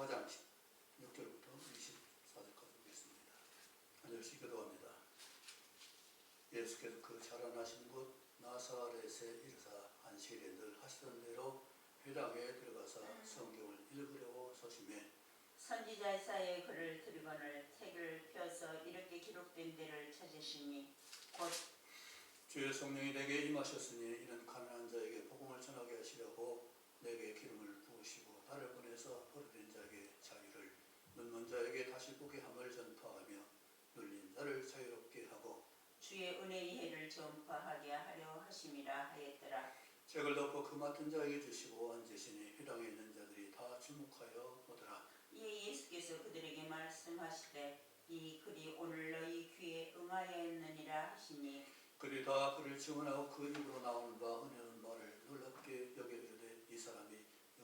4장 6절부터 24절까지 보겠습니다. 한 절씩 기도합니다. 예수께서 그 자라나신 곳 나사렛에 이르사 안식일에 늘 하시던 대로 회당에 들어가사 성경을 읽으려고 서심해 선지자 이사야의 글을 들거늘 책을 펴서 이렇게 기록된 데를 찾으시니 곧 주의 성령이 내게 임하셨으니 이는 가난한 자에게 복음을 전하게 하시려고 내게 기름을 부으시고 나를 보내서 버려진 자에게 자유를 눈먼 자에게 다시 보게 함을 전파하며 눌린 자를 자유롭게 하고 주의 은혜의 해를 전파하게 하려 하심이라 하였더라. 책을 덮어 그 맡은 자에게 주시고 앉으시니 회당에 있는 자들이 다 주목하여 보더라. 이에 예수께서 그들에게 말씀하시되 이 글이 오늘 너희 귀에 응하였느니라 하시니 그들이 다 그를 증언하고 그 입으로 나오는 바 은혜는 말을 놀랍게 여겨 이르되 이 사람이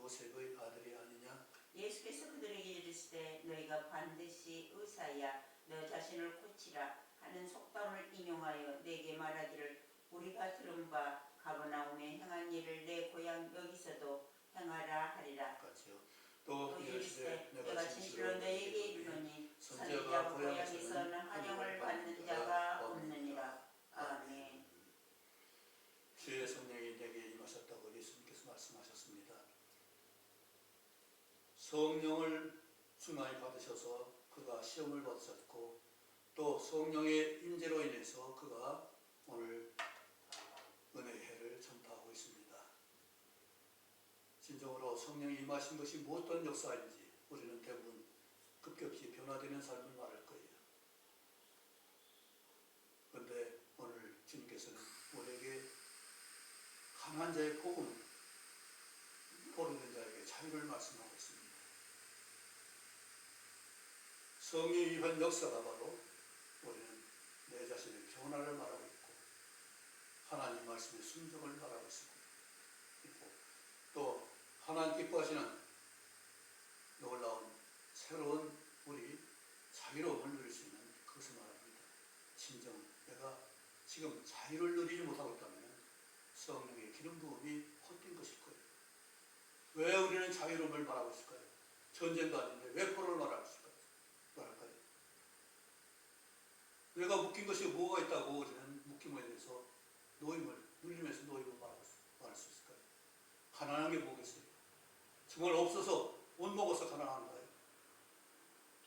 요셉의 아들이 아니냐. 예수께서 그들에게 이르시되 너희가 반드시 의사야 너 자신을 고치라 하는 속담을 인용하여 내게 말하기를 우리가 들은 바 가버나움에 행한 일을 내 고향 여기서도 행하라 하리라. 같이요. 또 이르시되 내가 진실로 너희에게 이르노니 선지자가 고향에서는 환영을 받는 자가 없느니라. 아멘. 주의 성령이 내게 임하셨다고 예수님께서 말씀하셨습니다. 성령을 충만히 받으셔서 그가 시험을 받으셨고 또 성령의 임재로 인해서 그가 오늘 은혜의 해를 전파하고 있습니다. 진정으로 성령이 임하신 것이 무엇던 역사인지 우리는 대부분 급격히 변화되는 삶을 말할 거예요. 그런데 오늘 주님께서는 우리에게 강한 자의 복음, 포로된 자에게 자유를 말씀하고 있습니다. 성령이 임한 역사가 바로 우리는 내 자신의 변화를 말하고 있고 하나님 말씀의 순종을 말하고 있고 또 하나님 기뻐하시는 놀라운 새로운 우리 자유로움을 누릴 수 있는 그것을 말합니다. 진정 내가 지금 자유를 누리지 못하고 있다면 성령의 기름 부음이 헛된 것일 거예요. 왜 우리는 자유로움을 말하고 있을까요? 전쟁도 아닌데 왜 포로를 말할까요? 내가 묶인 것이 뭐가 있다고 우리는 묶임에 대해서 노임을 눌리면서 노임을 말할 수 있을까요? 가난한 게 뭐겠어요? 정말 없어서 못 먹어서 가난한 거예요.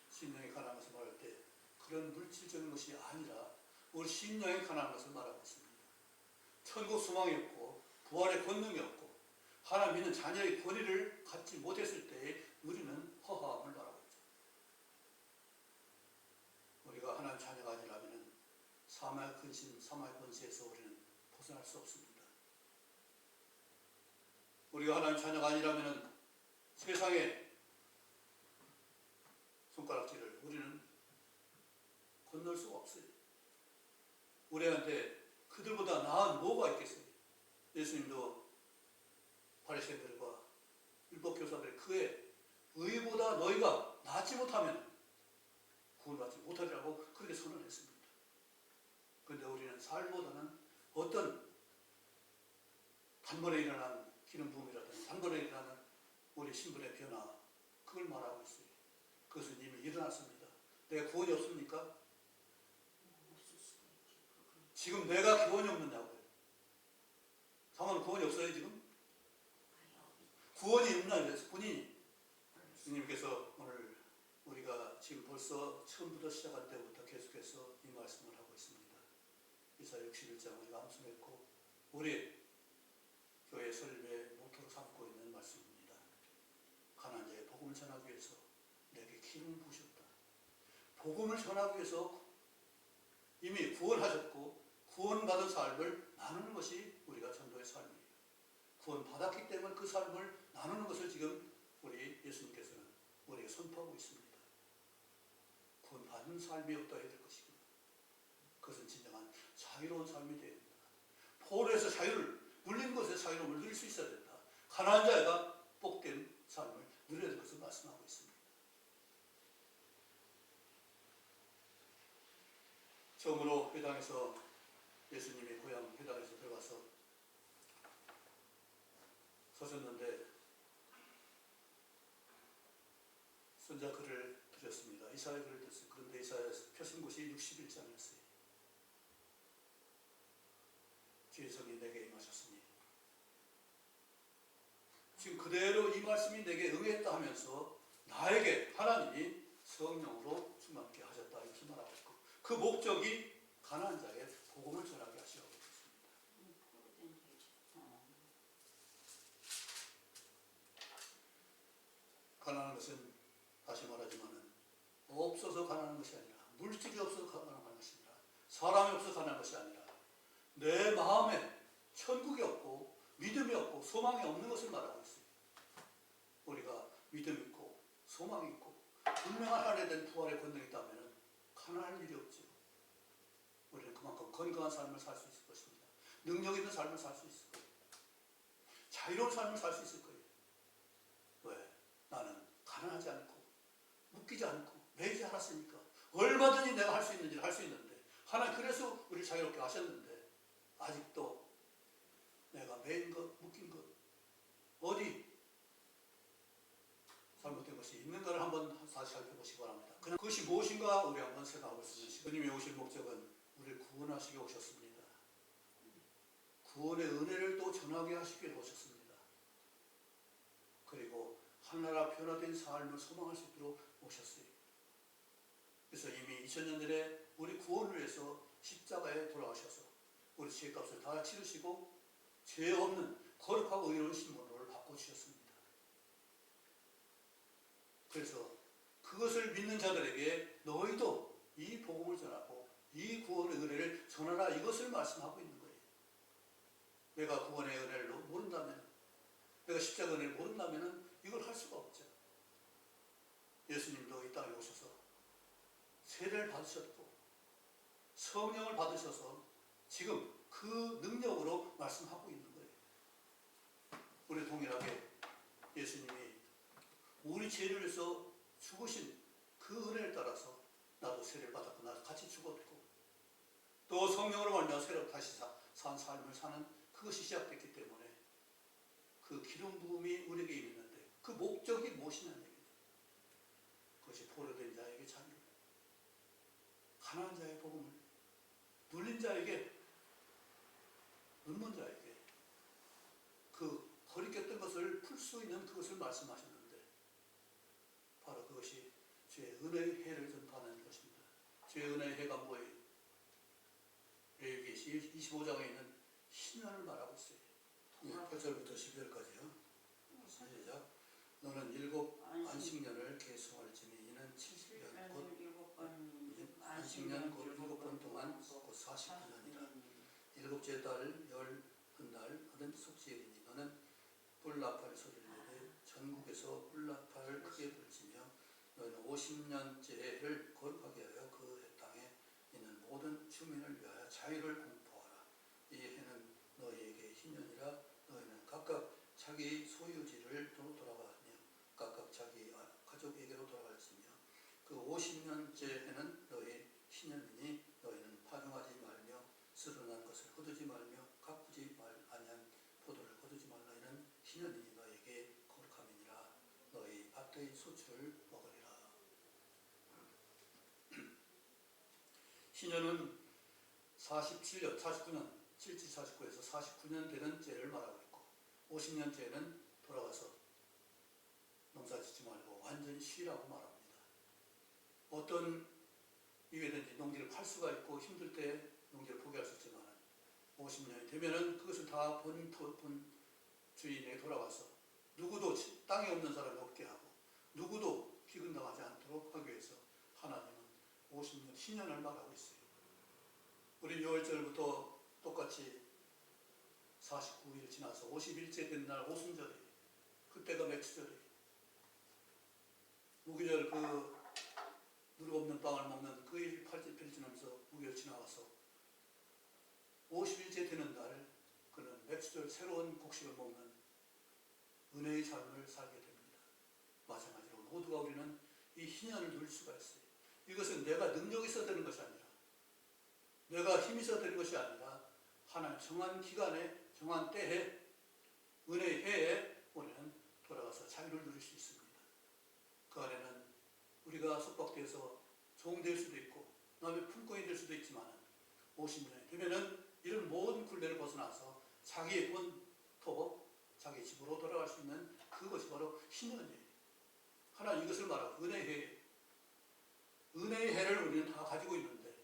심령이 가난한 것을 말할 때 그런 물질적인 것이 아니라 우리 심령이 가난한 것을 말하고 있습니다. 천국 소망이 없고 부활의 권능이 없고 하나님 믿는 자녀의 권위를 갖지 못했을 때에 우리는 허화함을 말하고 있죠. 우리가 하나님 자녀가 아니라면 사마의 근심, 사마의 권세에서 우리는 벗어날 수 없습니다. 우리가 하나님 자녀가 아니라면 세상의 손가락질을 우리는 건널 수가 없어요. 우리한테 그들보다 나은 뭐가 있겠어요? 예수님도 바리새인들과 율법교사들의 그의 의보다 너희가 낫지 못하면 구원받지 못하리라고 그렇게 선언했습니다. 그런데 우리는 삶보다는 어떤 단번에 일어난 기름 부음이라든지 단번에 일어나는 우리 신분의 변화 그걸 말하고 있어요. 그것은 이미 일어났습니다. 내가 구원이 없습니까? 지금 내가 구원이 없느냐고요. 상황은 구원이 없어요 지금? 구원이 있나 그래서 본인이 주님께서 오늘 우리가 지금 벌써 처음부터 시작할 때부터 계속해서 이 말씀을 하고 있습니다. 이사야 61장 우리가 암송했고 우리 교회 설립의 모토로 삼고 있는 말씀입니다. 가난한 자의 복음을 전하기 위해서 내게 기름을 부으셨다. 복음을 전하기 위해서 이미 구원하셨고 구원받은 삶을 나누는 것이 우리가 전도의 삶이에요. 구원받았기 때문에 그 삶을 나누는 것을 지금 우리 예수님께서는 우리에게 선포하고 있습니다. 구원받은 삶이 없다 해야 될 것이고 그것은 진정한 자유로운 삶이 되어야 된다. 포로에서 자유를 물린 것에 자유로움을 누릴 수 있어야 된다. 가난한 자가 복된 삶을 누려야 될 것을 말씀하고 있습니다. 처음으로 회당에서 예수님의 고향 회당에서 들어가서 서셨는데 이사야에 글을 댔어요. 그런데 이사야 펴신 곳이 61장이었어요. 주의 성이 내게 임하셨으니 지금 그대로 이 말씀이 내게 응했다 하면서 나에게 하나님이 성령으로 충만케 하셨다 이렇게 말하고 있고 그 목적이 가난한 자에게 복음을 전하게 하시라고 했습니다. 가난한 것은 다시 말하지만은 없어서 가난한 것이 아니라 물질이 없어서 가난한 것이 아니라 사람이 없어서 가난한 것이 아니라 내 마음에 천국이 없고 믿음이 없고 소망이 없는 것을 말하고 있어요. 우리가 믿음 있고 소망이 있고 분명한 하나님에 대한 부활의 권능이 있다면 가난할 일이 없죠. 우리는 그만큼 건강한 삶을 살 수 있을 것입니다. 능력 있는 삶을 살 수 있을 거예요. 자유로운 삶을 살 수 있을 거예요. 왜? 나는 가난하지 않고 묶이지 않고 매이지 않았으니까 얼마든지 내가 할 수 있는 일을 할 수 있는데 하나님 그래서 우리를 자유롭게 하셨는데 아직도 내가 매인 것, 묶인 것 어디 잘못된 것이 있는가를 한번 다시 살펴보시기 바랍니다. 그냥 그것이 무엇인가 우리 한번 생각하고 있습니다. 주님이 오실 목적은 우리를 구원하시게 오셨습니다. 구원의 은혜를 또 전하게 하시기 위해 오셨습니다. 그리고 하나라 변화된 삶을 소망할 수 있도록 오셨어요. 그래서 이미 2000년 전에 우리 구원을 위해서 십자가에 돌아가셔서 우리 죄값을 다 치르시고 죄 없는 거룩하고 의로운 신분을 바꿔주셨습니다. 그래서 그것을 믿는 자들에게 너희도 이 복음을 전하고 이 구원의 은혜를 전하라 이것을 말씀하고 있는 거예요. 내가 구원의 은혜를 모른다면 내가 십자가 은혜를 모른다면 이걸 할 수가 없죠. 예수님도 이 땅에 오셔서 세례를 받으셨고 성령을 받으셔서 지금 그 능력으로 말씀하고 있는 거예요. 우리 동일하게 예수님이 우리 죄를 위해서 죽으신 그 은혜를 따라서 나도 세례를 받았고 나도 같이 죽었고 또 성령으로 말미암아 새로 다시 산 삶을 사는 그것이 시작됐기 때문에 그 기름 부음이 우리에게 있는데 그 목적이 무엇이냐는 얘기입니다. 그것이 포로된 자에게 자유, 가난한 자의 복음을, 눌린 자에게, 눈먼 자에게 그 거리꼈던 것을 풀 수 있는 그것을 말씀하셨는데 바로 그것이 주의 은혜의 해를 전파하는 것입니다. 주의 은혜의 해가 뭐예요? 레위기 25장에 있는 신년을 말하고 있어요. 8절부터 12절까지요. 시작. 너는 7 안식년을 계승할지니 이는 70년 곧 안식년 곧 7번 동안 곧 49년이라. 7째 달 11날 하는 속죄일이니 너는 뿔나팔 소리를 내되 전국에서 뿔나팔을 크게 불지며 너희는 50년째 해를 거룩하게 하여 그 해 땅에 있는 모든 주민을 위하여 자유를 공포하라. 이 해는 너희에게 희년이라. 너희는 각각 자기 소유지를 돌아가며 각각 자기 가족에게로 돌아갈지며 그 50년째 해는 너희 희년이니 너희는 파종하지 말며 스르난 것을 거두지 말며 가꾸지 아니한 포도를 거두지 말라. 이는 희년이니 너희에게 거룩함이니라. 너희 밭의 소출을 먹으리라. 희년은 47년, 49년, 7-49에서 49년 되는 때를 말하고 있고 50년째는 돌아가서 농사 짓지 말고 완전히 쉬라고 말합니다. 어떤 이유에든지 농지를 팔 수가 있고 힘들 때 농지를 포기할 수 있지만 50년이 되면은 그것을 다 본 주인에게 돌아가서 누구도 땅에 없는 사람이 없게 하고 누구도 비근당하지 않도록 하기 위해서 하나님은 50년, 신년을 말하고 있어요. 우리 6월절부터 똑같이 49일 지나서 50일째 된 날 오순절이에요. 그때가 맥주절이에요. 무교절 그 누룩 없는 빵을 먹는 그 일 8일 지나면서 무교절 지나가서 50일째 되는 날 그는 맥주절 새로운 곡식을 먹는 은혜의 삶을 살게 됩니다. 마찬가지로 모두가 우리는 이 희년을 누릴 수가 있어요. 이것은 내가 능력이 있어야 되는 것이 아니라 내가 힘이 있어야 되는 것이 아니라 하나님 정한 기간에 정한 때에 은혜의 해에 우리는 돌아가서 자유를 누릴 수 있습니다. 그 안에는 우리가 속박돼서 종될 수도 있고 남의 품꾼이 될 수도 있지만 50년이 되면은 이런 모든 굴레를 벗어나서 자기의 본토, 자기 집으로 돌아갈 수 있는 그것이 바로 희년이에요. 하나님 이것을 말하고 은혜의 해. 은혜의 해를 우리는 다 가지고 있는데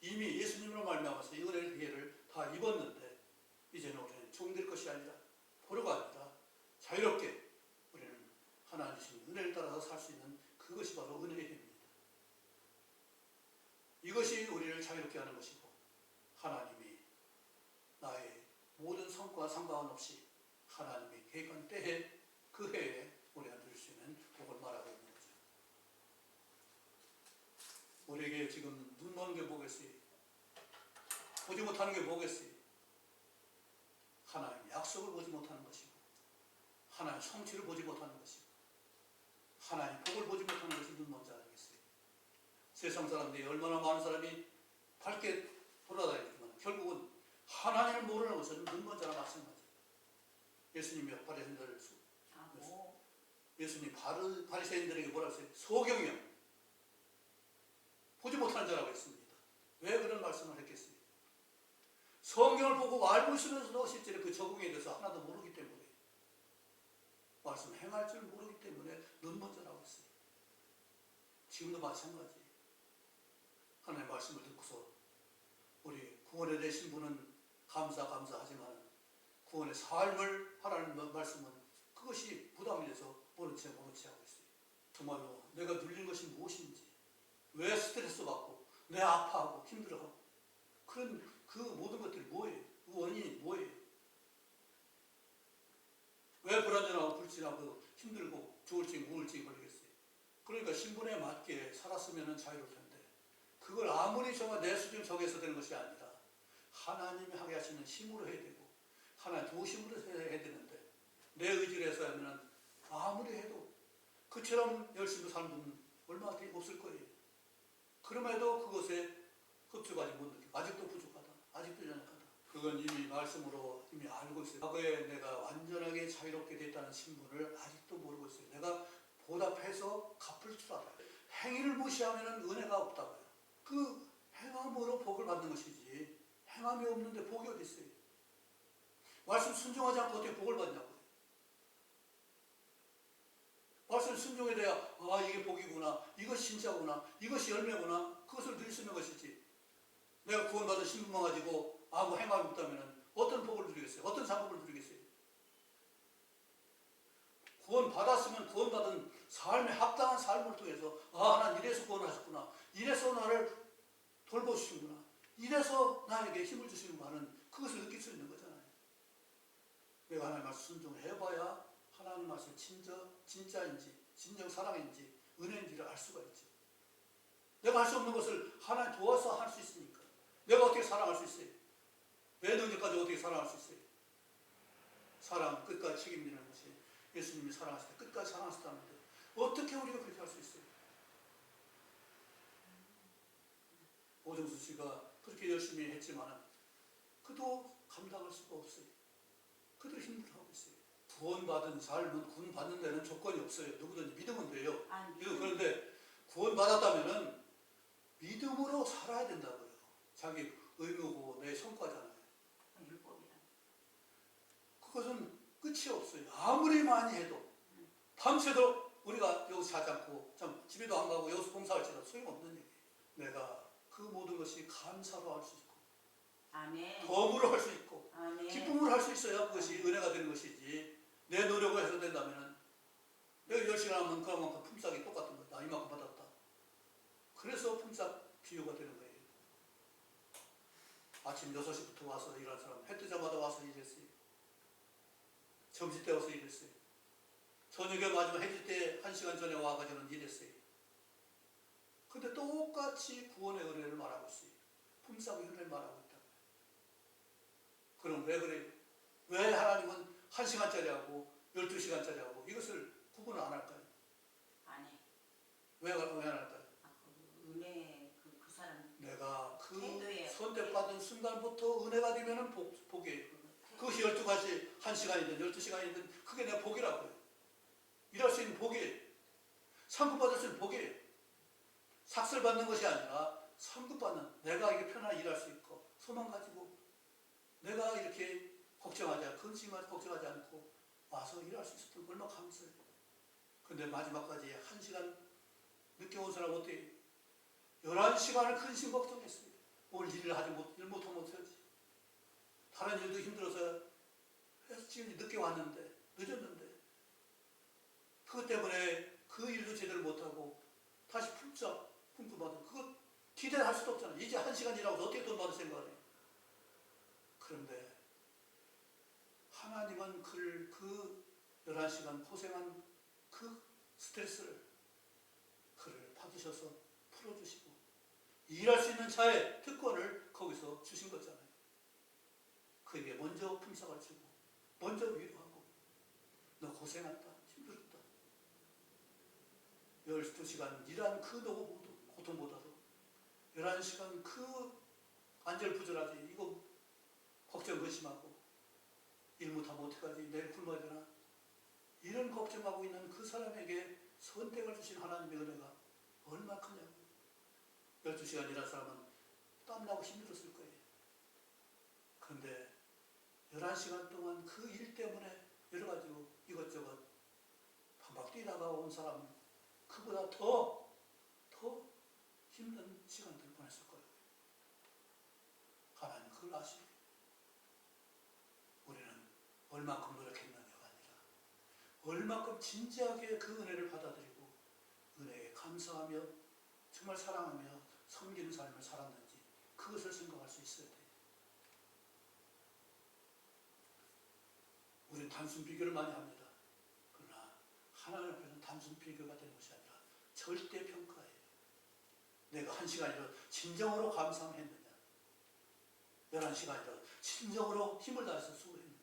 이미 예수님으로 말미암아서 이 은혜의 해를 다 입었는데 이제는 우리는 종될 것이 아니라 포로가 아니라 자유롭게 우리는 하나님 주신 은혜를 따라서 살 수 있는 그것이 바로 은혜의 해입니다. 이것이 우리를 자유롭게 하는 것이고 하나님이 나의 모든 성과 상관없이 하나님이 계획한 때에 그 해에 우리가 누릴 수 있는 복을 말하고 있는 거죠. 우리에게 지금 눈 먼 게 뭐겠어요? 보지 못하는 게 뭐겠어요? 하나님 약속을 보지 못하는 것이고 하나님 성취를 보지 못하는 것이고 하나님 복을 보지 못하는 것이 눈 먼 자 아니겠어요? 세상 사람들이 얼마나 많은 사람이 밝게 돌아다니지만 결국은 하나님을 모르는 것은 눈 먼 자나 마찬가지예요. 예수님이 바리새인들을 예수님 바리새인들에게 뭐라 했어요? 소경이요. 보지 못하는 자라고 했습니다. 왜 그런 말씀을 했겠어요? 성경을 보고 알고 있으면서도 실제로 그 적응에 대해서 하나도 모르기 때문에 말씀 행할 줄 모르기 때문에 눈 먼 자라고 했어요. 지금도 마찬가지예요. 하나님의 말씀을 듣고서 우리 구원에 대신 분은 감사하지만 구원의 삶을 하라는 말씀은 그것이 부담이 돼서 모른 채 하고 있어요. 정말로 내가 눌린 것이 무엇인지, 왜 스트레스 받고, 내 아파하고 힘들어하고 그런 그 모든 것들이 뭐예요? 그 원인이 뭐예요? 왜 불안전하고 불신하고 힘들고 조울증, 우울증이 걸리겠어요? 그러니까 신분에 맞게 살았으면 자유로울 텐데 그걸 아무리 정말 내 수준 정해서 되는 것이 아니라 하나님이 하게 하시는 힘으로 해야 되고 하나님 도심으로 해야 되는데 내 의지를 해서 하면 아무리 해도 그처럼 열심히 사는 분은 얼마나 없을 거예요. 그럼에도 그것에 흡수하지 못하고 아직도 부족하다. 아직도 연약하다. 그건 이미 말씀으로 이미 알고 있어요. 과거에 내가 완전하게 자유롭게 됐다는 신분을 아직도 모르고 있어요. 내가 보답해서 갚을 줄 알아요. 행위를 무시하면 은혜가 없다고요. 그 행함으로 복을 받는 것이지 행함이 없는데 복이 어디 있어요? 말씀 순종하지 않고 어떻게 복을 받냐고요. 말씀 순종에 대해 이게 복이구나, 이것이 진짜구나, 이것이 열매구나 그것을 누릴 수 있는 것이지 내가 구원받은 신분만 가지고 아무 행함이 없다면 어떤 복을 누리겠어요? 어떤 상급을 누리겠어요? 구원받았으면 구원받은 삶에 합당한 삶을 통해서 하나님 이래서 구원을 하셨구나, 이래서 나를 돌보시는구나, 이래서 나에게 힘을 주시는구나 하는 그것을 느낄 수 있는 거잖아요. 내가 하나님 말씀 순종해봐야 하나님 말씀 진짜인지 진정 사랑인지 은혜인지를 알 수가 있지. 내가 할 수 없는 것을 하나님 도와서 할 수 있으니까. 내가 어떻게 사랑할 수 있어요? 내 능력까지 어떻게 사랑할 수 있어요? 사랑 끝까지 책임지는 것이 예수님이 사랑하실 때 끝까지 사랑하셨다는데 어떻게 우리가 그렇게 할 수 있어요? 오정수 씨가 그렇게 열심히 했지만 그도 감당할 수가 없어요. 그도 힘들어하고 있어요. 구원받은 삶은 구원받는 데는 조건이 없어요. 누구든지 믿으면 돼요. 그런데 구원받았다면 믿음으로 살아야 된다고요. 자기 의무고 내 성과잖아요. 그것은 끝이 없어요. 아무리 많이 해도 밤새도록 우리가 여기서 자지 않고 참 집에도 안 가고 여기서 봉사할지라도 소용없는 얘기예요. 내가 그 모든 것이 감사로 할 수 있고 아멘. 덤으로 할 수 있고 아멘. 기쁨으로 할 수 있어야 그것이 은혜가 되는 것이지 내 노력을 해서 된다면 내가 10시간 하면 그만큼 품삯이 똑같은 거다. 나 이만큼 받았다. 그래서 품삯 비유가 되는 거예요. 아침 6시부터 와서 일하는 사람 해 뜨자마자 와서 일했어요. 점심때 와서 일했어요. 저녁에 마지막 해질 때 1시간 전에 와가지고는 일했어요. 근데 똑같이 구원의 은혜를 말하고 있어요. 품삯의 은혜를 말하고 있다고요. 그럼 왜 그래요? 왜 하나님은 1시간짜리 하고 12시간짜리 하고 이것을 구분을 안 할까요? 안 해. 왜 안 할까요? 은혜 그 사람 내가 그 태도에 선택받은 순간부터 은혜가 되면 복이에요. 그것이 12가지 1시간이든 12시간이든 그게 내 복이라고요. 일할 수 있는 복이에요. 상급 받을 수 있는 복이에요. 삭슬 받는 것이 아니라 성급받는, 내가 이게 편하게 일할 수 있고 소망 가지고 내가 이렇게 근심하지 걱정하지 않고 와서 일할 수 있었던 거 얼마나 감사해요. 근데 마지막까지 1시간 늦게 온 사람 어때요? 11시간을 근심 걱정했어요. 오늘 일 못하면 어떡하지? 다른 일도 힘들어서 해서 지금 늦게 왔는데, 늦었는데, 그것 때문에 그 일도 제대로 못하고 다시 풀짝 분부받은, 그거 기대할 수도 없잖아요. 이제 1시간 일하고 어떻게 돈 받을 생각을 해요? 그런데 하나님은 그 11시간 고생한 그 스트레스를 그를 받으셔서 풀어주시고 일할 수 있는 자의 특권을 거기서 주신 거잖아요. 그에게 먼저 품삯을 주고 먼저 위로하고 너 고생했다, 힘들었다. 12시간 일한 그 고통보다도 11시간 그 안절부절하지, 이거 걱정 의심하고 일 못하면 어떡하지, 내일 굶어야 되나, 이런 걱정하고 있는 그 사람에게 선택을 주신 하나님의 은혜가 얼마나 크냐고. 12시간 일한 사람은 땀나고 힘들었을 거예요. 그런데 11시간 동안 그 일 때문에 여러 가지로 이것저것 반박 뛰다가 온 사람은 그보다 더 힘든 시간들을 보냈을 거예요. 하나님 그걸 아시고 우리는 얼만큼 노력했느냐가 아니라 얼만큼 진지하게 그 은혜를 받아들이고 은혜에 감사하며 정말 사랑하며 섬기는 삶을 살았는지 그것을 생각할 수 있어야 돼요. 우리는 단순 비교를 많이 합니다. 그러나 하나님 앞에서는 단순 비교가 되는 것이 아니라 절대 평가예요. 내가 1시간이라도 진정으로 감사했느냐, 11시간이라도 진정으로 힘을 다해서 수고했느냐.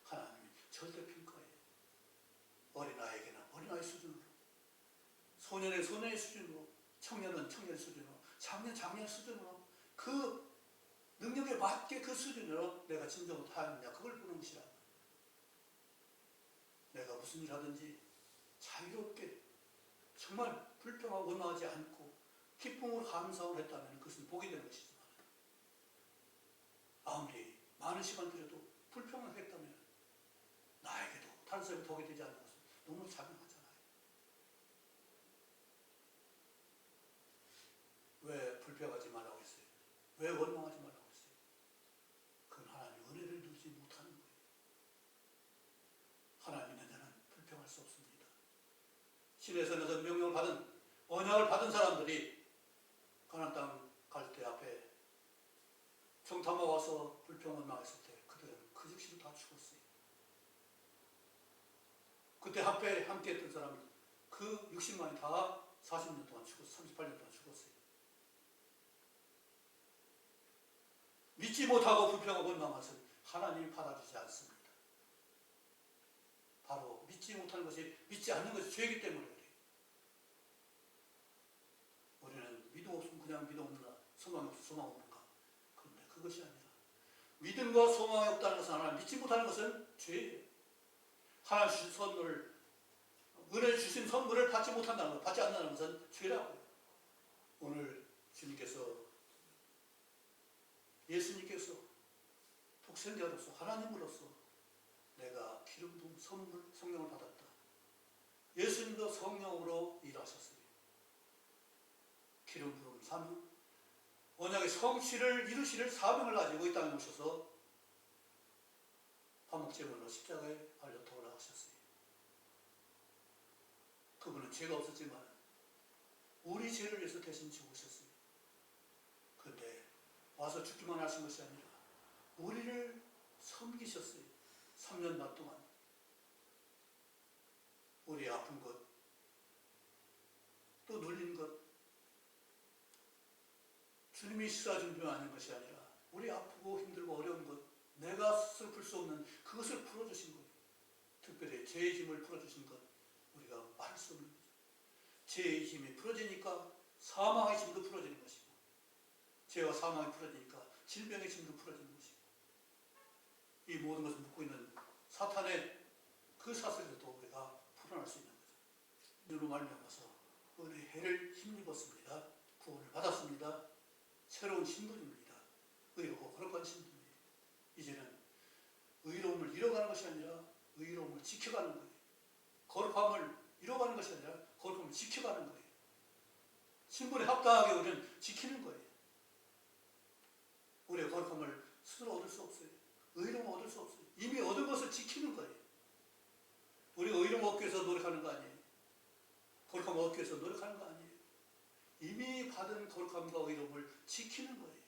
하나님이 절대 평가예요. 어린아이에게는 어린아이 수준으로, 소년의 소년의 수준으로, 청년은 청년 수준으로, 장년 수준으로, 그 능력에 맞게 그 수준으로 내가 진정으로 하느냐, 그걸 보는 것이라. 내가 무슨 일 하든지 자유롭게 정말 불평하고 원망하지 않고 기쁨으로 감사를 했다면 그것은 복이 되는 것이지만, 아무리 많은 시간 들여도 불평을 했다면 나에게도 다른 사람이 복이 되지 않는 것은 너무 자명하잖아요. 왜 불평하지 말라고 했어요? 왜 원망하지 말라고 했어요? 그건 하나님 은혜를 누리지 못하는 거예요. 하나님 있는 자는 불평할 수 없습니다. 신의 선에서 명령을 받은, 언약을 받은 사람들이 가나안 땅 갈 때 앞에 정탐하 와서 불평 원망했을 때 그들은 그 즉시로 다 죽었어요. 그때 함께 했던 사람이 그 60만이 다 40년 동안 죽었어요. 38년 동안 죽었어요. 믿지 못하고 불평하고 원망한 것은 하나님이 받아주지 않습니다. 바로 믿지 못하는 것이, 믿지 않는 것이 죄이기 때문에 그래요. 우리는 믿음 없으면 그냥 믿음 없는가, 소망이 없으면 소망 없는가. 그런데 그것이 아니라 믿음과 소망이 없다는 것은, 하나님 믿지 못하는 것은 죄예요. 하나님 주신 선물을, 은혜 주신 선물을 받지 못한다는 것, 받지 않는다는 것은 죄라고요. 오늘 주님께서, 예수님께서 독생자로서 하나님으로서 내가 기름 부음 선물 성령을 받았다. 예수님도 성령으로 일하셨어요. 기름 부음 사명, 언약의 성취를 이루시는 사명을 가지고 이 땅에 오셔서 반목제물로 십자가에 달려 돌아가셨어요. 그분은 죄가 없었지만 우리 죄를 위해서 대신 죽으셨어요. 그런데 와서 죽기만 하신 것이 아니라 우리를 섬기셨어요. 3년 반 동안 우리 아픈 것, 또 눌린 것, 주님이 시사준비만 하는 것이 아니라 우리 아프고 힘들고 어려운 것, 내가 스스로 풀 수 없는 그것을 풀어주신 거예요. 특별히 죄의 짐을 풀어주신 것, 우리가 말할 수 없는 거죠. 죄의 짐이 풀어지니까 사망의 짐도 풀어지는 것이고, 죄와 사망이 풀어지니까 질병의 짐도 풀어지는 것이고, 이 모든 것을 묻고 있는 사탄의 그 사슬에서도 우리가 풀어날 수 있는 거죠. 이로 말미암아서 은혜를 힘입었습니다. 구원을 받았습니다. 새로운 신분입니다. 의롭고 거룩한 신분이에요. 이제는 의로움을 잃어가는 것이 아니라 의로움을 지켜가는 거예요. 거룩함을 잃어가는 것이 아니라 거룩함을 지켜가는 거예요. 신분에 합당하게 우리는 지키는 거예요. 우리의 거룩함을 스스로 얻을 수 없어요. 의로움을 얻을 수 없어요. 이미 얻은 것을 지키는 거예요. 우리가 의로움 얻기 위해서 노력하는 거 아니에요. 거룩함을 얻기 위해서 노력하는 거 아니에요. 이미 받은 거룩함과 의로움을 지키는 거예요.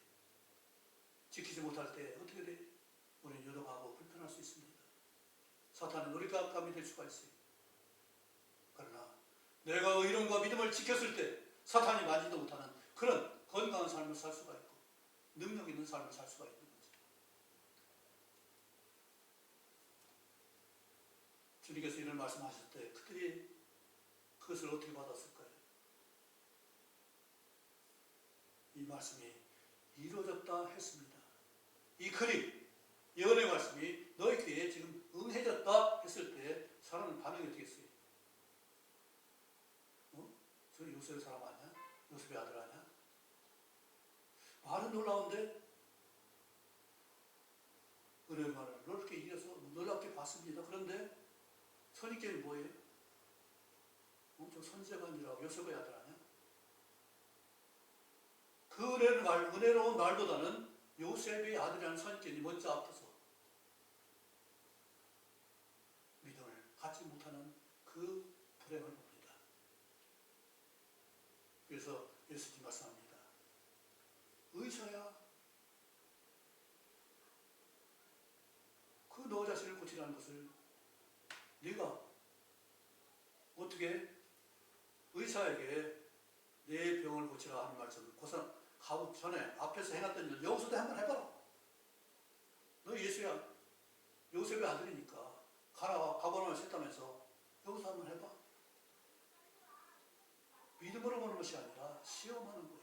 지키지 못할 때 어떻게 돼요? 우리는 요동하고 불편할 수 있습니다. 사탄의 놀이감이 될 수가 있어요. 그러나 내가 의로움과 믿음을 지켰을 때 사탄이 만지도 못하는 그런 건강한 삶을 살 수가 있고 능력 있는 삶을 살 수가 있는 거죠. 주님께서 이런 말씀하실 때 그들이 그것을 어떻게 받았을까요? 이 말씀이 이루어졌다 했습니다. 이 그림, 예언의 말씀이 너희 귀에 지금 응해졌다 했을 때 사람은 반응이 어떻게 했어요? 저 요셉의 사람 아니야? 요셉의 아들 아니야? 말은 놀라운데 은혜의 말을 놀랍게 이겨서 놀랍게 봤습니다. 그런데 선입견이 뭐예요? 저 선지자가 아니라 요셉의 아들 아니야? 그 은혜로운 말보다는 요셉의 아들이라는 선입견이 먼저 앞서서 믿음을 갖지 못하는 그 불행을 봅니다. 그래서 예수님 말씀합니다. 의사야, 그 너 자신을 고치라는 것을 네가 어떻게 의사에게 내 병을 고치라 하는 말씀을 고사 가기 전에 앞에서 해놨던 일 여기서도 한번 해봐라. 너 예수야, 요셉의 아들이니까 가버나움에 셋다면서 여기서 한번 해봐. 믿음으로 보는 것이 아니라 시험하는 거예요.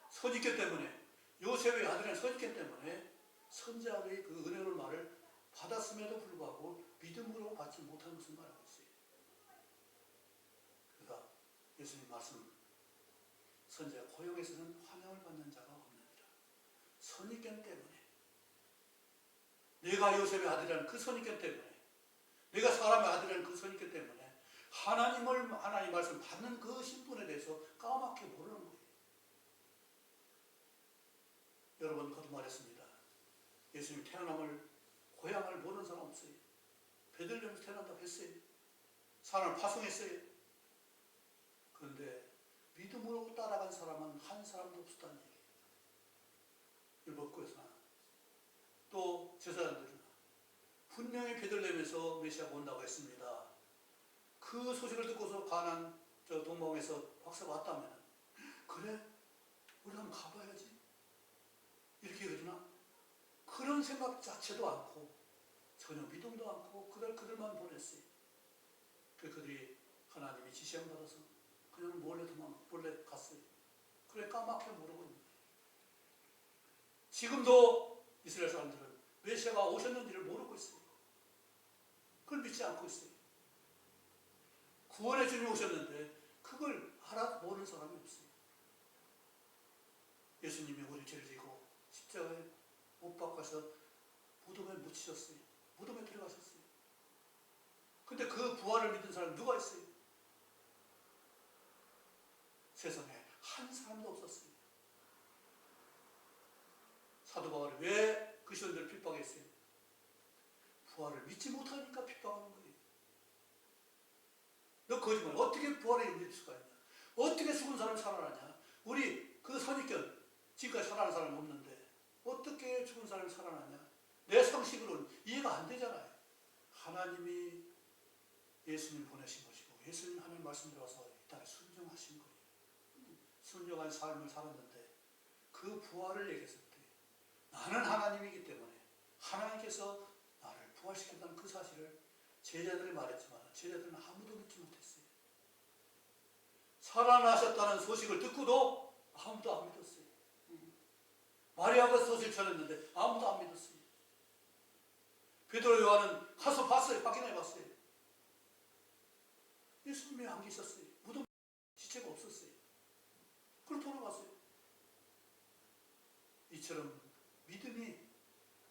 선입견 때문에, 요셉의 아들이라는 선입견 때문에 선지자의 그 은혜로운 말을 받았음에도 불구하고 믿음으로 받지 못한 것을 말하고 있어요. 그러니까 예수님 말씀, 선지자 고용에서는 환영을 받는 자가 없느니라. 선입견 때문에, 내가 요셉의 아들이라는 그 선입견 때문에, 내가 사람의 아들이라는 그 선입견 때문에 하나님 말씀 받는 그 신분에 대해서 까맣게 모르는 거예요. 여러분 거듭 말했습니다. 예수님 고향을 모르는 사람 없어요. 베들레헴에서 태어난다고 했어요. 사람을 파송했어요. 그런데 믿음으로 따라간 사람은 한 사람도 없었다는 얘기예요. 율법교회에서나 또 제사장들이나 분명히 베들레헴에서 메시아가 온다고 했습니다. 그 소식을 듣고서 가나안 동방에서 박사가 왔다면 그래? 우리 한번 가봐야지. 이렇게 그러나 그런 생각 자체도 않고 전혀 믿음도 않고 그들만 보냈어요. 그들이 하나님이 지시함 받아서 그냥 몰래 갔어요. 그래 까맣게 모르고 있는 거예요. 지금도 이스라엘 사람들은 메시아가 오셨는지를 모르고 있어요. 그걸 믿지 않고 있어요. 구원의 주님이 오셨는데 그걸 모르는 사람이 없어요. 예수님이 우리 죄를 지고 십자가에 못 박아서 무덤에 묻히셨어요. 무덤에 들어가셨어요. 근데 그 부활을 믿은 사람이 누가 있어요? 세상에 한 사람도 없었어요. 사도 바울이 왜 그 시온들을 핍박했어요? 부활을 믿지 못하니까 핍박하는 거예요. 너 거짓말, 어떻게 부활에 믿을 수가 있냐? 어떻게 죽은 사람이 살아나냐? 우리 그 선입견, 지금까지 살아난 사람이 없는데 어떻게 죽은 사람이 살아나냐? 내 상식으로는 이해가 안 되잖아요. 하나님이 예수님 보내신 것이고 예수님 하나님 말씀 들어와서 이 땅에 순종하신 거예요. 순종한 삶을 살았는데 그 부활을 얘기했을 때 나는 하나님이기 때문에 하나님께서 나를 부활시켰다는 그 사실을 제자들이 말했지만 제자들은 아무도 믿지 못했어요. 살아나셨다는 소식을 듣고도 아무도 안 믿었어요. 마리아가 소식을 전했는데 아무도 안 믿었어요. 베드로 요한은 가서 봤어요. 확인해 봤어요. 예수님 무덤에 안겨 있었어요. 무덤 지체가 없었어요. 그걸 돌아갔어요. 이처럼 믿음이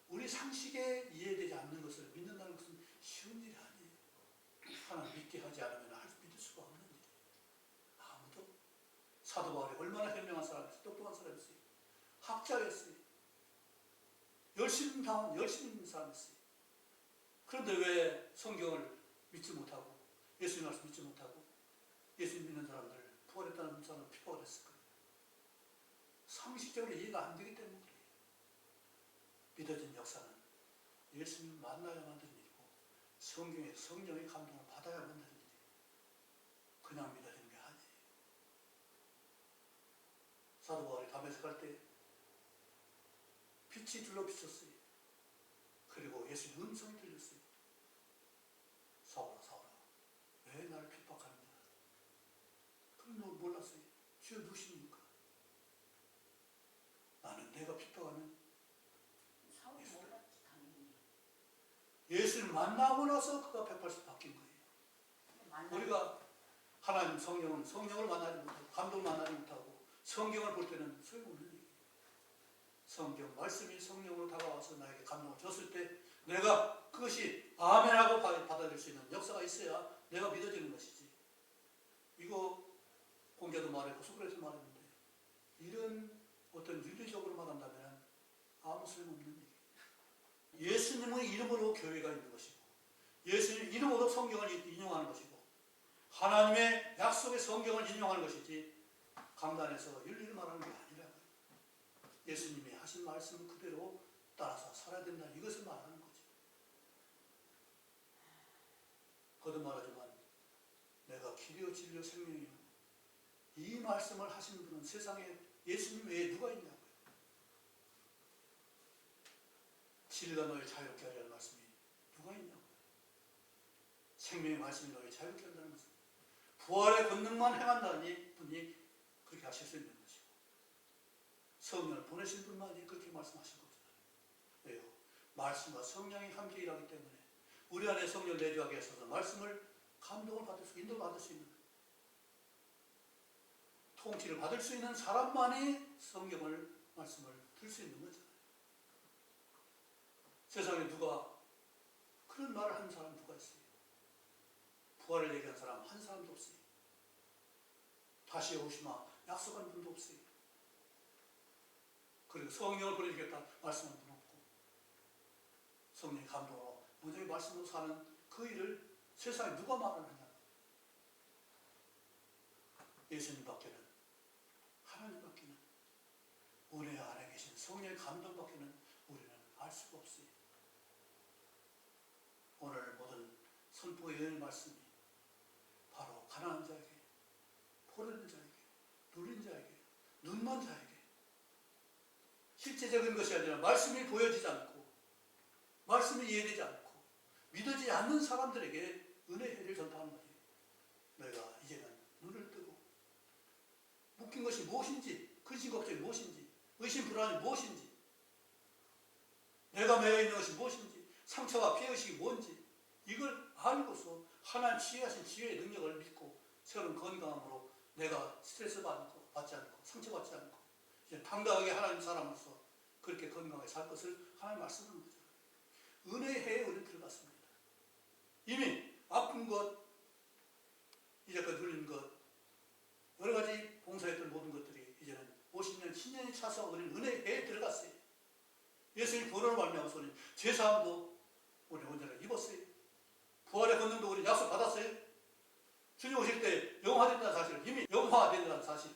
우리 상식에 이해되지 않는 것을 믿는다는 것은 쉬운 일이 아니에요. 하나님 믿게 하지 않으면 믿을 수가 없는 일이에요. 아무도. 사도 바울이 얼마나 현명한 사람이었어요. 똑똑한 사람이었어요. 학자였어요. 열심히 있는 사람이었어요. 그런데 왜 성경을 믿지 못하고 예수님 말씀 믿지 못하고 예수님 믿는 사람들, 부활했다는 사람을 핍박을 했을까요? 상식적으로 이해가 안 되기 때문에 그래요. 믿어진 역사는 예수님 만나야만 되는 일이고 성경의 성령의 감동을 받아야만 되는 일이에요. 그냥 믿어지는 게 아니에요. 사도 바울이 다메섹 갈 때 빛이 둘러 비쳤어요. 그리고 예수님 음성이 들렸어요. 사울아, 사울아, 왜 나를 핍박하느냐? 그럼 몰랐어요. 주여 누구십니까? 나는 내가 핍박하는 사울이 몰랐지 당연히. 예수를 만나고 나서 그가 180 바뀐 거예요. 만나. 우리가 하나님 성령을 만나지 못하고 감동을 만나지 못하고 성경을 볼 때는 소용없는 얘기예요. 성경 말씀이 성령으로 다가와서 나에게 감동을 줬을 때 내가 그것이 아멘하고 받아들일 수 있는 역사가 있어야 내가 믿어지는 것이지. 이거 공자도 말했고 소크라테스도 말했는데 이런 어떤 윤리적으로 말한다면 아무 소용없는 얘기예요. 예수님의 이름으로 교회가 있는 것이고 예수님 이름으로 성경을 인용하는 것이고 하나님의 약속의 성경을 인용하는 것이지 강단에서 윤리를 말하는 게 아니라고요. 예수님이 하신 말씀 그대로 따라서 살아야 된다. 이것을 말하는 거죠. 거듭 말하지만 내가 길이요 진리요 생명이요 이 말씀을 하신 분은 세상에 예수님 외에 누가 있냐고요. 진리가 너를 자유롭게 하려는 말씀이 누가 있냐고요. 생명의 말씀이 너를 자유롭게 한다는 것은 부활의 권능만 행한다니 분이 그렇게 하실 수 있는 것이고 성령을 보내신 분만이 그렇게 말씀하신 거잖아요. 왜요? 말씀과 성령이 함께 일하기 때문에 우리 안에 성령을 내주하게 하셔서 말씀을 감동을 받을 수, 인도를 받을 수 있는 통치를 받을 수 있는 사람만이 성경을 말씀을 들 수 있는 거잖아요. 세상에 누가 그런 말을 하는 사람 누가 있어요? 부활을 얘기한 사람 한 사람도 없어요. 다시 오시마 약속한 분도 없어요. 그리고 성령을 보내주겠다 말씀한 분 없고 성령의 감동으로 먼저 말씀으로 사는 그 일을 세상에 누가 말하느냐? 예수님밖에는 하나님밖에는 우리 안에 계신 성령의 감동밖에는 우리는 알 수가 없어요. 오늘 모든 선포의 예언의 말씀이 바로 가난한 자에게, 포로된 자에게, 누린 자에게, 눈먼 자에게 실제적인 것이 아니라 말씀이 보여지지 않고 말씀이 이해되지 않고 믿어지지 않는 사람들에게 은혜의 해를 전파하는 거예요. 너희가 이제는 눈을 뜨고 묶인 것이 무엇인지, 근심 걱정이 무엇인지, 의심 불안이 무엇인지, 내가 매여 있는 것이 무엇인지, 상처와 피해의식이 뭔지 이걸 알고서 하나님 지혜하신 지혜의 능력을 믿고 새로운 건강함으로 내가 스트레스 받지 않고 상처받지 않고 이제 당당하게 하나님 사람으로서 그렇게 건강하게 살 것을 하나님 말씀하는 거죠. 은혜의 해에 우리는 들어갔습니다. 이미 아픈 것, 이제껏 누린 것, 여러 가지 봉사했던 모든 것들이 이제는 50년, 10년이 차서 우리는 은혜의 해에 들어갔어요. 예수님 부활을 말미암아서 우리는 죄사함도 우리는 온전하게 입었어요. 부활의 권능도 우리 약속 받았어요. 주님 오실 때 영화된다는 사실을 이미 영화된다는 사실,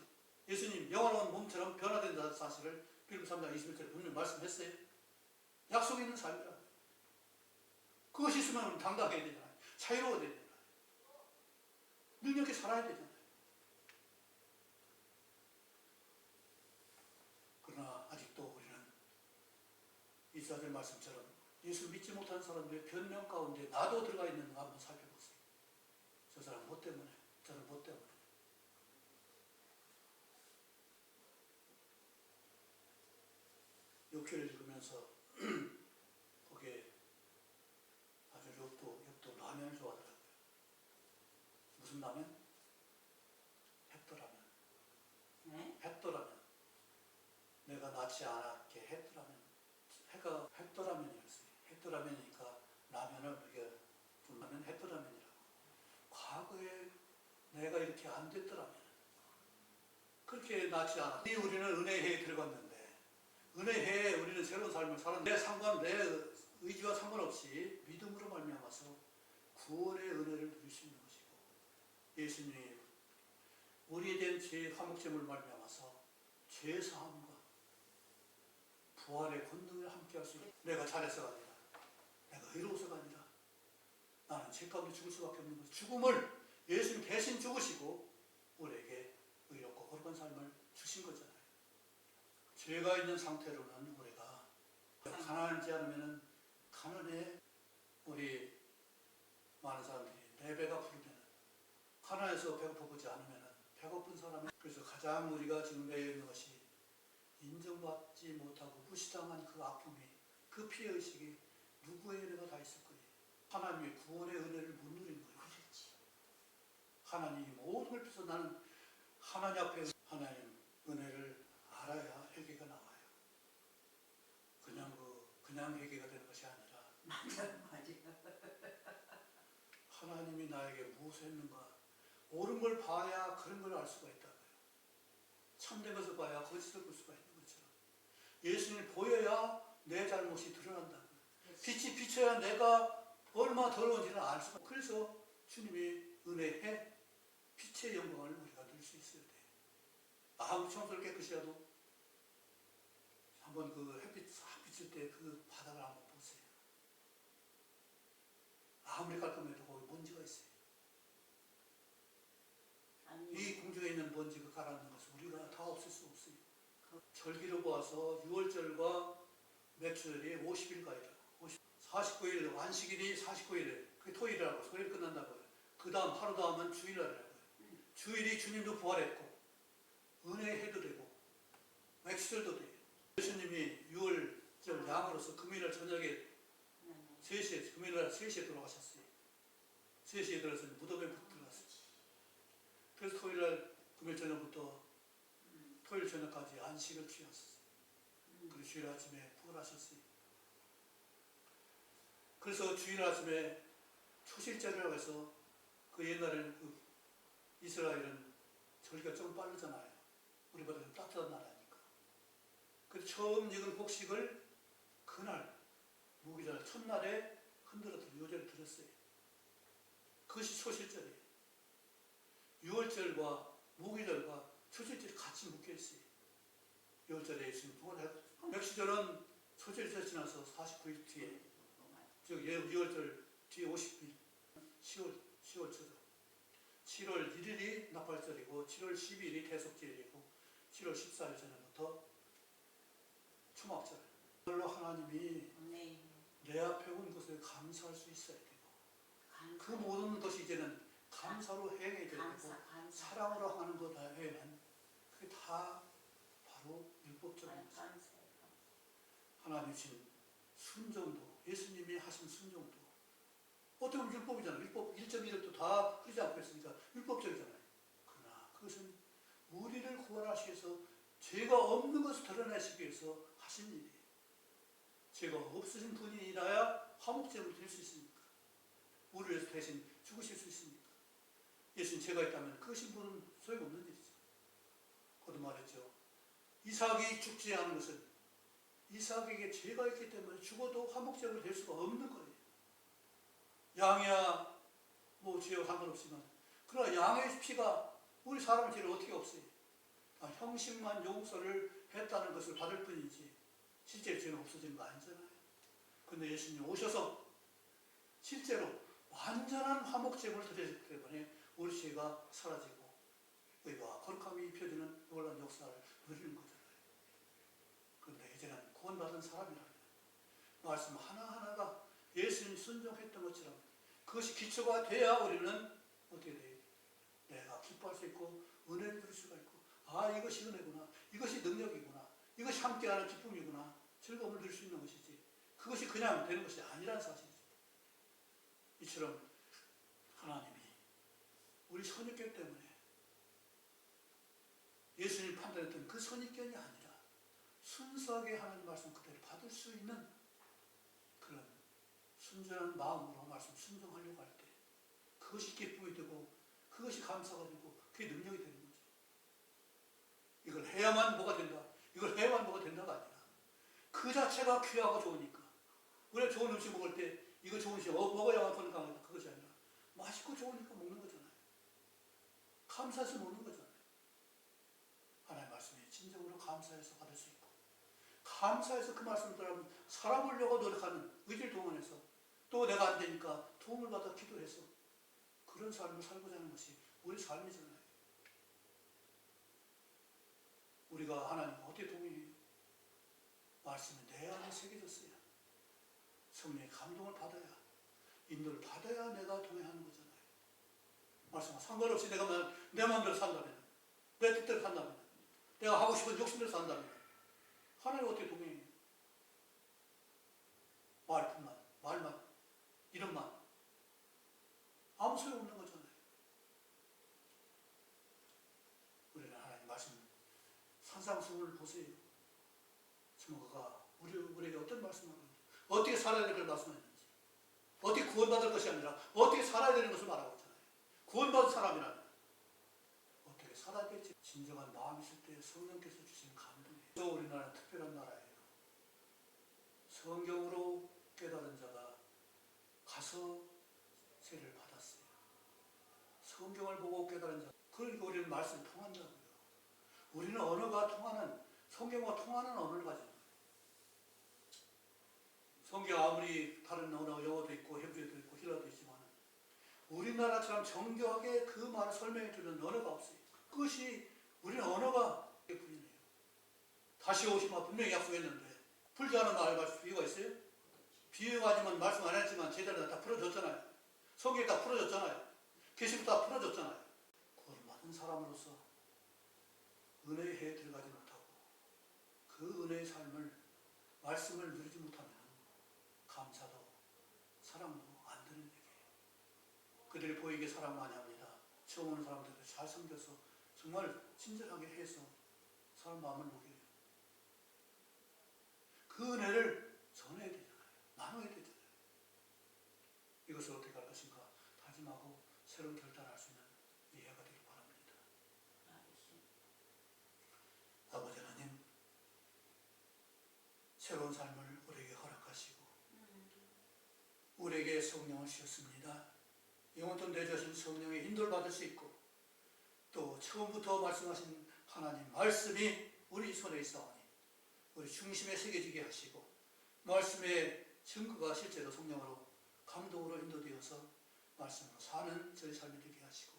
예수님 영화로운 몸처럼 변화된다는 사실을 빌립보 3장 21절에 분명히 말씀했어요. 약속이 있는 삶이라. 그것이 있으면 당당해야 되잖아요. 자유로워야 되잖아요. 능력있게 살아야 되잖아요. 그러나 아직도 우리는 이스라엘 말씀처럼 예수 믿지 못하는 사람들의 변명 가운데 나도 들어가 있는가 한번 살펴보세요. 저 사람 뭐 때문에? 저는 뭐 때문에? 욕기를 읽으면서 거기에 아주 욕도 라면을 좋아하더라고요. 무슨 라면? 낫지 않았게 했더라면이었어요. 했더라면이니까 라면을 우리가 분하면 했더라면이라고. 과거에 내가 이렇게 안 됐더라면 그렇게 낫지 않아. 우리는 은혜에 들어갔는데 은혜에 우리는 새로운 삶을 살았는데 내 의지와 상관없이 믿음으로 말미암아서 구원의 은혜를 누릴 수 있는 것이고 예수님이 우리에 대한 죄의 화목제물을 말미암아서 죄 사함과 부활의 권능을 함께할 수 있고 내가 잘해서가 아니라 내가 의로워서가 아니라 나는 죄 가운데 죽을 수밖에 없는 것. 죽음을 예수님 대신 죽으시고 우리에게 의롭고 거룩한 삶을 주신 거잖아요. 죄가 있는 상태로는 우리가 가난하지 않으면 가난해. 우리 많은 사람들이 내 배가 부르면 가난해서 배고프지 않으면 배고픈 사람이 그래서 가장 우리가 지금 매여 있는 것이 인정받지 못하고 무시당한 그 아픔이 그 피해의식이 누구의 은혜가 다 있을 거예요. 하나님의 구원의 은혜를 못 누리는 거예요. 하나님이 모든 걸 비춰서 나는 하나님 앞에 하나님 은혜를 알아야 회개가 나와요. 그냥 회개가 되는 것이 아니라 맞아. 하나님이 나에게 무엇을 했는가 옳은 걸 봐야 그런 걸 알 수가 있다고요. 참된 것을 봐야 거짓을 볼 수가 있는 것처럼 예수님을 보여야 내 잘못이 드러난다고요. 빛이 비춰야 내가 얼마나 더러운지를 알 수가 있어요. 그래서 주님이 은혜에 빛의 영광을 우리가 누릴 수 있어야 돼요. 아무리 청소를 깨끗이 해도 한번 그 햇빛 싹 비칠 때 그 바닥을 한번 보세요. 아무리 깔끔해도 거기 먼지가 있어요. 이 공중에 있는 먼지 그 가라앉는 것을 우리가 다 없앨 수 없어요. 절기로 보아서 6월절과 맥주절이 50일 가이라 49일 완식일이 49일 그게 토요일이라고 토요일 끝난다고요. 그 다음 하루 다음은 주일날이라고요. 주일이 주님도 부활했고 은혜해도 되고 맥주절도 돼요. 예수님이 6월절 양으로서 금요일날 저녁에 3시에 금요일날 3시에 돌아가셨어요. 3시에 들어서 무덤에 들어갔어요. 그래서 토요일날 금요일 저녁부터 토요일 저녁까지 안식을 취하셨어요. 그리고 주일 아침에 부활하셨어요. 그래서 주일 아침에 초실절이라고 해서 그 옛날에는 그 이스라엘은 절기가 좀 빠르잖아요. 우리보다 좀 따뜻한 나라니까. 그래서 처음 익은 곡식을 그날 무기절 첫날에 흔들어서 요절을 드렸어요. 그것이 초실절이에요. 6월절과 무기절과 초실절이 같이 묶여있어요. 6월절에 예수님 부활했고 맥시절은 초실절 지나서 49일 뒤에 즉 6월절 뒤에 50일 10월절로 7월 1일이 나팔절이고 7월 12일이 대속절이고 7월 14일 전부터 초막절. 그걸로 하나님이 내 앞에 온 것을 감사할 수 있어야 되고 그 모든 것이 이제는 감사로 행해야 되고 사랑으로 하는 것 외에는 그게 다 바로 율법적인 것입니다. 하나님 주신 순종도 예수님이 하신 순종도 어떻게 보면 율법이잖아요. 율법 1.1도 다 그러지 않고 있으니까 율법적이잖아요. 그러나 그것은 우리를 구원하시기 위해서 죄가 없는 것을 드러내시기 위해서 하신 일이에요. 죄가 없으신 분이라야 화목제물이 될 수 있습니까? 우리를 위해서 대신 죽으실 수 있습니까? 예수님 죄가 있다면 그것이 무슨 소용없는 일이죠. 거듭 말했죠. 이삭이 죽지 않은 것은 이삭에게 죄가 있기 때문에 죽어도 화목제물이 될 수가 없는 거예요. 양이야 뭐 죄와 상관없지만 그러나 양의 피가 우리 사람의 죄를 어떻게 없어요? 형식만 용서를 했다는 것을 받을 뿐이지 실제 죄는 없어지는 거 아니잖아요. 그런데 예수님 오셔서 실제로 완전한 화목제물을 드렸기 때문에 우리 죄가 사라지고 의와 거룩함이 입혀지는 놀라운 역사를 누리는 거잖아요. 그런데 이제는 구원받은 사람이라면 말씀 하나하나가 예수님 순종했던 것처럼 그것이 기초가 돼야 우리는 어떻게 돼요? 내가 기뻐할 수 있고 은혜를 누릴 수가 있고 이것이 은혜구나, 이것이 능력이구나, 이것이 함께하는 기쁨이구나, 즐거움을 누릴 수 있는 것이지 그것이 그냥 되는 것이 아니라는 사실이죠. 이처럼 하나님이 우리 선입견 때문에 예수님 판단했던 그 선입견이 아니라 순수하게 하나님 말씀 그대로 받을 수 있는 그런 순전한 마음으로 말씀 순종하려고 할 때 그것이 기쁨이 되고 그것이 감사가 되고 그게 능력이 되는 거죠. 이걸 해야만 뭐가 된다. 이걸 해야만 뭐가 된다가 아니라 그 자체가 귀하고 좋으니까. 우리가 좋은 음식 먹을 때 이거 좋은 음식 먹어야만 건강하다. 그것이 아니라 맛있고 좋으니까 먹는 거잖아요. 감사해서 먹는 거잖아요. 하나님의 말씀이 진정으로 감사해서 받을 수 있고 감사해서 그 말씀을 따르면 살아보려고 노력하는 의지를 동원해서 또 내가 안 되니까 도움을 받아 기도해서 그런 삶을 살고자 하는 것이 우리 삶이잖아요. 우리가 하나님과 어떻게 동의해요? 말씀이 내 안에 새겨졌어야 성령의 감동을 받아야 인도를 받아야 내가 동의하는 거잖아요. 말씀과 상관없이 내가 내 마음대로 산다면 내 뜻대로 산다면 내가 하고 싶은 욕심대로 산다면 하나님 어떻게 동의해요? 말만 이름만 아무 소용없는 거잖아요. 우리는 하나님 말씀 산상수훈을 보세요. 성경가 우리에게 어떤 말씀을 하는지 어떻게 살아야 될 걸 말씀하는지 어떻게 구원받을 것이 아니라 어떻게 살아야 되는 것을 말하고 있잖아요. 구원받은 사람이라면 어떻게 살아야 될지 진정한 마음이 있을 때 성령께서 주시는 감동이에요. 우리나라는 특별한 나라예요. 성경으로 깨달은 자가 가서 세례를 받았어요. 성경을 보고 깨달은 자. 그러니까 우리는 말씀이 통한다고요. 우리는 언어가 통하는 성경과 통하는 언어를 가지고 성경 아무리 다른 언어 영어도 있고 헤브리어도 있고 힐라도 있지만 우리나라처럼 정교하게 그 말을 설명해 주는 언어가 없어요. 그것이 우리는 언어가 불이네요. 다시 오시면 분명히 약속했는데 풀지 않은 말 비유가 있어요? 비유가 아니면 말씀 안 했지만 제자들 다 풀어줬잖아요. 성경이 다 풀어줬잖아요. 계시록 다 풀어줬잖아요. 구원받은 사람으로서 은혜의 해에 들어가지 못하고 그 은혜의 삶을 말씀을 누리지 못하면 감사도 사랑도 안 되는 얘기예요. 그들이 보이게 사랑 많이 합니다. 처음 오는 사람들도 잘 섬겨서 정말 친절하게 해서 사람 마음을 녹여요. 그 은혜를 전해야 되잖아요. 나눠야 되잖아요. 이것을 어떻게 할 것인가 다짐하고 새로운 결단할 수 있는 이해가 되길 바랍니다. 아버지 하나님, 새로운 삶을 우리에게 허락하시고 우리에게 성령을 주셨습니다. 영원토록 내주신 성령의 인도를 받을 수 있고 또 처음부터 말씀하신 하나님 말씀이 우리 손에 있사오니 우리 중심에 새겨지게 하시고 말씀의 증거가 실제로 성령으로 감동으로 인도되어서 말씀으로 사는 저희 삶이 되게 하시고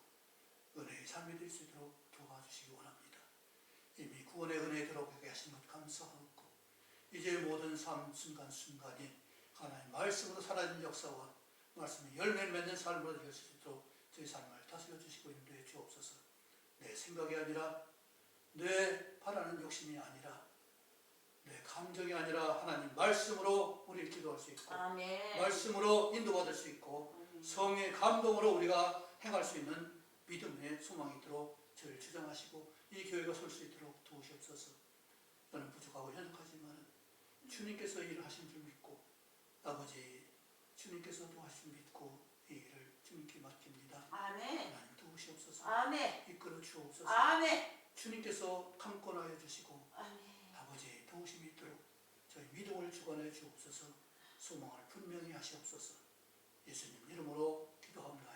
은혜의 삶이 될 수 있도록 도와주시기 원합니다. 이미 구원의 은혜에 들어오게 하신 것 감사하고 이제 모든 삶 순간순간이 하나님 말씀으로 살아있는 역사와 말씀이 열매를 맺는 삶으로 될 수 있도록 저희 삶을 다스려 주시고 인도해 주옵소서. 내 생각이 아니라 내 바라는 욕심이 아니라 내 감정이 아니라 하나님 말씀으로 우리 기도할 수 있고 아멘. 말씀으로 인도받을 수 있고 성의 감동으로 우리가 행할 수 있는 믿음의 소망이 있도록 저를 주장하시고 이 교회가 설 수 있도록 도우시옵소서. 저는 부족하고 연약하지만 주님께서 일을 하신 줄 믿고 아버지 주님께서 도와주신 줄 믿고 이 일을 주님께 맡깁니다. 아멘. 하나님 도우시옵소서. 아멘. 이끌어 주옵소서. 아멘. 주님께서 강권하여 주시고 아멘. 아버지 도우심이 있도록 저희 믿음을 주관해 주옵소서. 소망을 분명히 하시옵소서. 예수님 이름으로 기도합니다.